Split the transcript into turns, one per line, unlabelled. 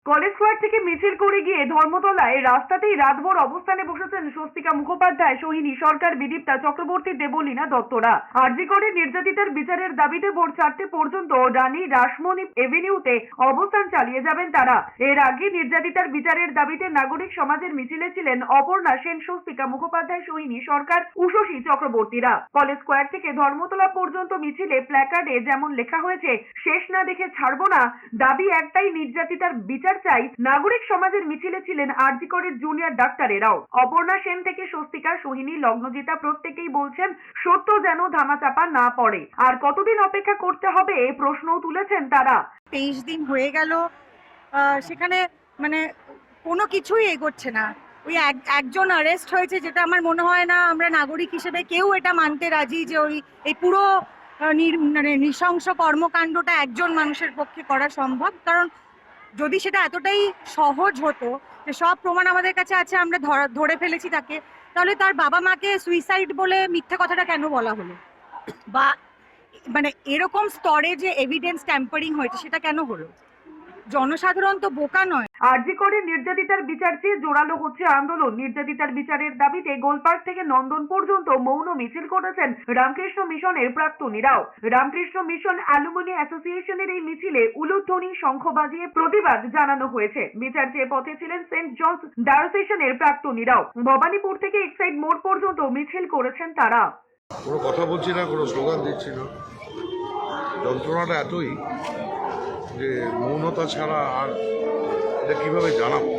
College square থেকে মিছিল করে গিয়ে ধর্মতলায় রাস্তাতেই রাতভর অবস্থানে বসেছেন স্বস্তিকা মুখোপাধ্যায়, সোহিনী সরকার, বিদীপ্তা চক্রবর্তী, দেবলীনা দত্তরা। আরজি করে নির্যাতিতার বিচারের দাবিতে ভোর 4টে পর্যন্ত রানী রাসমণি এভিনিউতে অবস্থান চালিয়ে যাবেন তারা। এর আগে নির্যাতিতার বিচারের দাবিতে নাগরিক সমাজের মিছিলে ছিলেন অপর্ণা সেন, স্বস্তিকা মুখোপাধ্যায়, সোহিনী সরকার, উষসী চক্রবর্তীরা। কলেজ স্কোয়ার থেকে ধর্মতলা পর্যন্ত মিছিলে প্ল্যাকার্ডে যেমন লেখা হয়েছে, শেষ না দেখে ছাড়বো না, দাবি একটাই, নির্যাতিতার বিচার চাই। নাগরিক সমাজের মিছিলে ছিলেন আরজি করের জুনিয়র ডাক্তারেরাও। অপর্ণা সেন থেকে স্বস্তিকা, সোহিনী, লগ্নজিতা প্রত্যেকেই বলছেন সত্য যেন ধামাচাপা না পড়ে। আর কতদিন অপেক্ষা করতে হবে এই প্রশ্নও তুলেছেন তারা।
23 দিন হয়ে গেল, সেখানে মানে কোনো কিছুই এগোচ্ছে না। ওই একজন অ্যারেস্ট হয়েছে, যেটা আমার মনে হয় না আমরা নাগরিক হিসেবে কেউ এটা মানতে রাজি যে এই পুরো মানে নৃশংস কর্মকাণ্ডটা একজন মানুষের পক্ষে করা সম্ভব। কারণ যদি সেটা এতটাই সহজ হতো যে সব প্রমাণ আমাদের কাছে আছে, আমরা ধরে ফেলেছি তাকে, তাহলে তার বাবা মাকে সুইসাইড বলে মিথ্যে কথাটা কেন বলা হলো? বা মানে এরকম স্তরে যে এভিডেন্স ট্যাম্পারিং হয়েছে সেটা কেন হলো? জনসাধারণ তো বোকা নয়।
আরজি করে নির্যাতিতার বিচার চেয়ে জোরালো হচ্ছে আন্দোলন। নির্যাতিতার বিচারের দাবিতে গোলপার্ক থেকে নন্দন পর্যন্ত মৌন মিছিল করেছেন রামকৃষ্ণ মিশনের প্রাক্তনীরাও। রামকৃষ্ণ মিশন অ্যালুমিনি অ্যাসোসিয়েশনের এই মিছিলে উলুধ্বনি, শঙ্খ বাজিয়ে প্রতিবাদ জানানো হয়েছে। বিচার চেয়ে পথে ছিলেন সেন্ট জনস ডায়োসিসের প্রাক্তনীরাও। ভবানীপুর থেকে এক্সাইড মোড় পর্যন্ত মিছিল করেছেন তারা।
কোনো কথা বলছি না, কোনো স্লোগান দিচ্ছি না। যন্ত্রণাটা এতই যে মৌনতা ছাড়া আর এটা কীভাবে জানাবো।